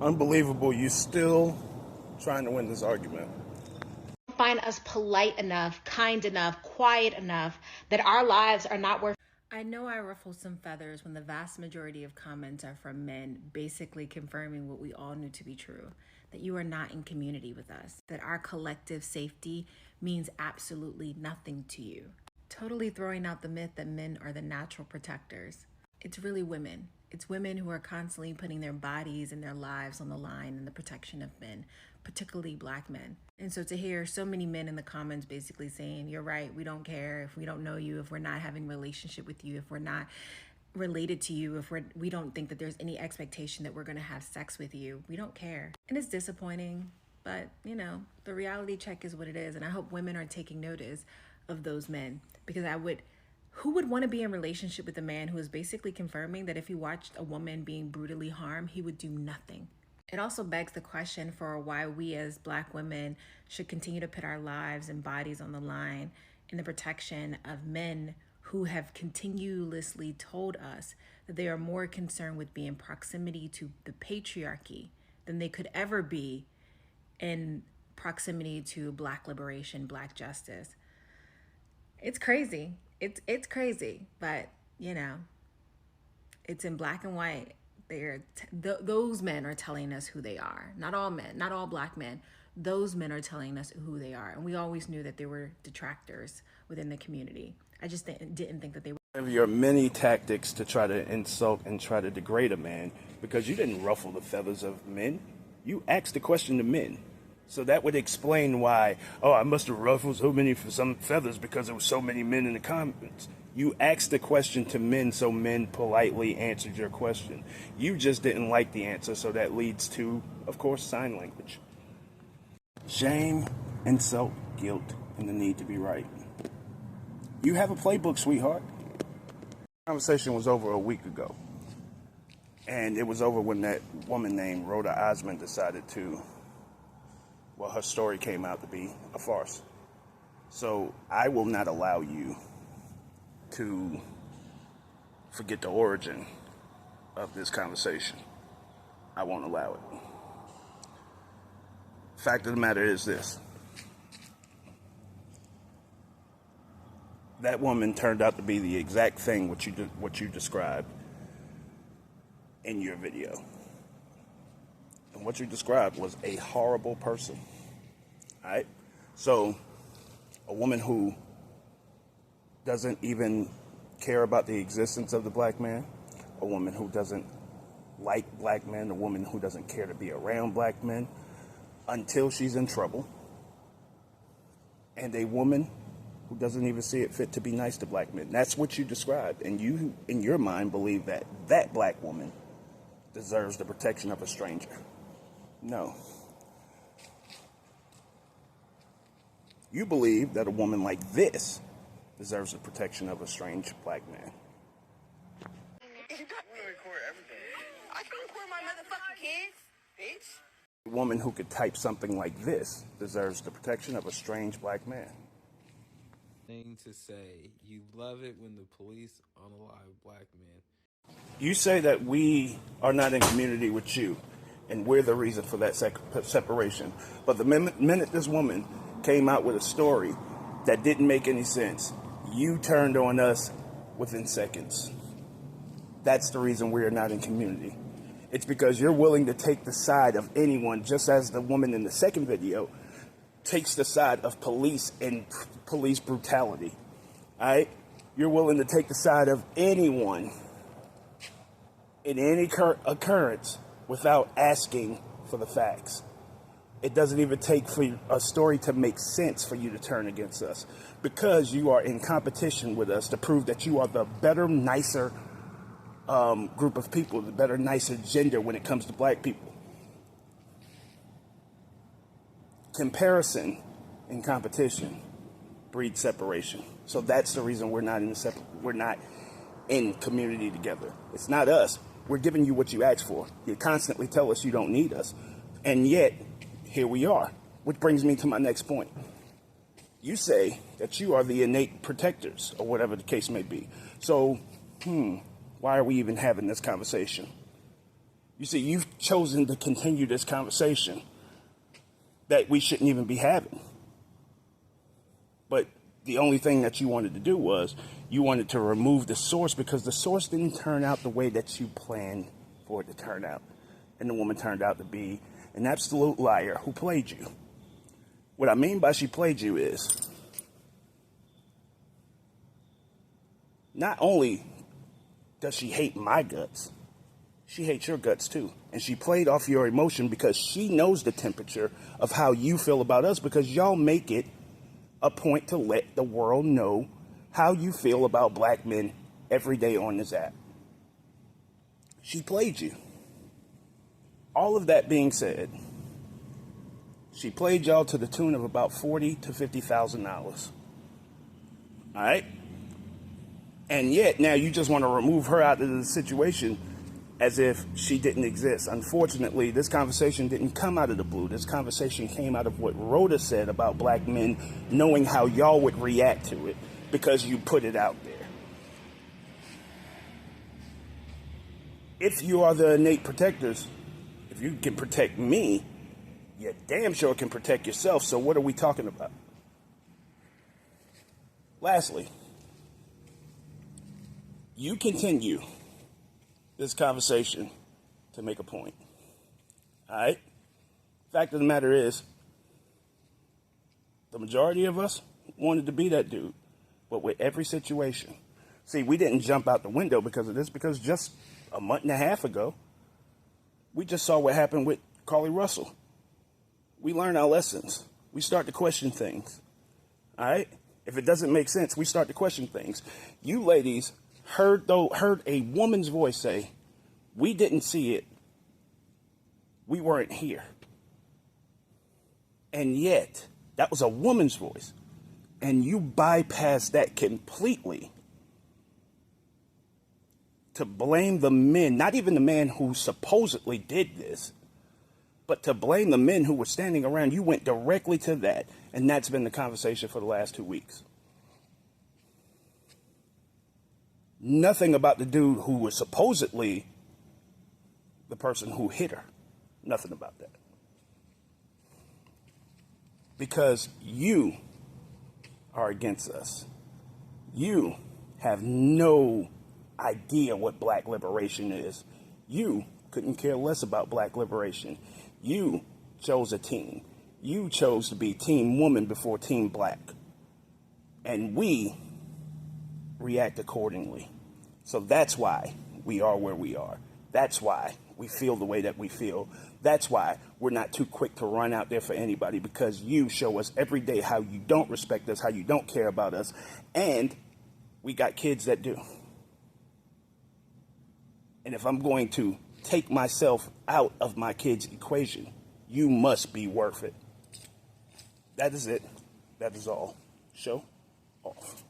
Unbelievable. You still trying to win this argument. Find us polite enough, kind enough, quiet enough that our lives are not worth. I know I ruffle some feathers when the vast majority of comments are from men basically confirming what we all knew to be true, that you are not in community with us, that our collective safety means absolutely nothing to you. Totally throwing out the myth that men are the natural protectors. It's really women. It's women who are constantly putting their bodies and their lives on the line in the protection of men, particularly Black men. And so to hear so many men in the comments basically saying, you're right, we don't care if we don't know you, if we're not having a relationship with you, if we're not related to you, if we don't think that there's any expectation that we're going to have sex with you, we don't care. And it's disappointing, but you know, the reality check is what it is. And I hope women are taking notice of those men, because who would want to be in a relationship with a man who is basically confirming that if he watched a woman being brutally harmed, he would do nothing? It also begs the question for why we as Black women should continue to put our lives and bodies on the line in the protection of men who have continuously told us that they are more concerned with being proximity to the patriarchy than they could ever be in proximity to Black liberation, Black justice. It's crazy. It's crazy, but you know, it's in black and white. Those men are telling us who they are. Not all men, not all Black men. Those men are telling us who they are. And we always knew that there were detractors within the community. I just didn't think that they were. One of your many tactics to try to insult and try to degrade a man, because you didn't ruffle the feathers of men. You asked the question to men. So that would explain why, oh, I must have ruffled so many for some feathers because there were so many men in the comments. You asked the question to men, so men politely answered your question. You just didn't like the answer, so that leads to, of course, sign language. Shame, insult, guilt, and the need to be right. You have a playbook, sweetheart. The conversation was over a week ago. And it was over when that woman named Rhoda Osmond decided to, well, her story came out to be a farce. So I will not allow you to forget the origin of this conversation. I won't allow it. Fact of the matter is this. That woman turned out to be the exact thing what you described in your video. And what you described was a horrible person. All right? So, a woman who doesn't even care about the existence of the Black man, a woman who doesn't like Black men, a woman who doesn't care to be around Black men until she's in trouble, and a woman who doesn't even see it fit to be nice to Black men. That's what you described. And you, in your mind, believe that that Black woman deserves the protection of a stranger. No. You believe that a woman like this deserves the protection of a strange Black man. I can record everything. I can record my motherfucking kids, bitch. A woman who could type something like this deserves the protection of a strange Black man. Thing to say, you love it when the police unalive Black men. You say that we are not in community with you, and we're the reason for that separation. But the minute this woman came out with a story that didn't make any sense, you turned on us within seconds. That's the reason we are not in community. It's because you're willing to take the side of anyone, just as the woman in the second video takes the side of police and police brutality. All right? You're willing to take the side of anyone in any occurrence without asking for the facts. It doesn't even take for a story to make sense for you to turn against us, because you are in competition with us to prove that you are the better, nicer group of people, the better, nicer gender when it comes to Black people. Comparison and competition breeds separation. So that's the reason we're not in community together. It's not us. We're giving you what you asked for. You constantly tell us you don't need us, and yet here we are. Which brings me to my next point. You say that you are the innate protectors, or whatever the case may be. So, why are we even having this conversation? You see, you've chosen to continue this conversation that we shouldn't even be having. But the only thing that you wanted to do was you wanted to remove the source because the source didn't turn out the way that you planned for it to turn out. And the woman turned out to be an absolute liar who played you. What I mean by she played you is not only does she hate my guts, she hates your guts too. And she played off your emotion because she knows the temperature of how you feel about us because y'all make it a point to let the world know how you feel about black men every day on this app. She played you. All of that being said, she played y'all to the tune of about $40,000 to $50,000. All right? And yet now you just want to remove her out of the situation as if she didn't exist. Unfortunately, this conversation didn't come out of the blue. This conversation came out of what Rhoda said about black men knowing how y'all would react to it because you put it out there. If you are the innate protectors, if you can protect me, you damn sure can protect yourself. So what are we talking about? Lastly, you continue this conversation to make a point. All right? Fact of the matter is, the majority of us wanted to be that dude, but with every situation. See, we didn't jump out the window because of this, because just a month and a half ago, we just saw what happened with Carly Russell. We learn our lessons. We start to question things. All right? If it doesn't make sense, we start to question things. You ladies heard a woman's voice say, "We didn't see it. We weren't here." And yet, that was a woman's voice. And you bypassed that completely to blame the men, not even the man who supposedly did this, but to blame the men who were standing around. You went directly to that. And that's been the conversation for the last 2 weeks. Nothing about the dude who was supposedly the person who hit her. Nothing about that. Because you are against us. You have no idea what black liberation is. You couldn't care less about black liberation. You chose a team. You chose to be team woman before team black. And we react accordingly. So that's why we are where we are. That's why we feel the way that we feel. That's why we're not too quick to run out there for anybody, because you show us every day how you don't respect us, how you don't care about us, and we got kids that do. And if I'm going to take myself out of my kids' equation, you must be worth it. That is it. That is all. Show off.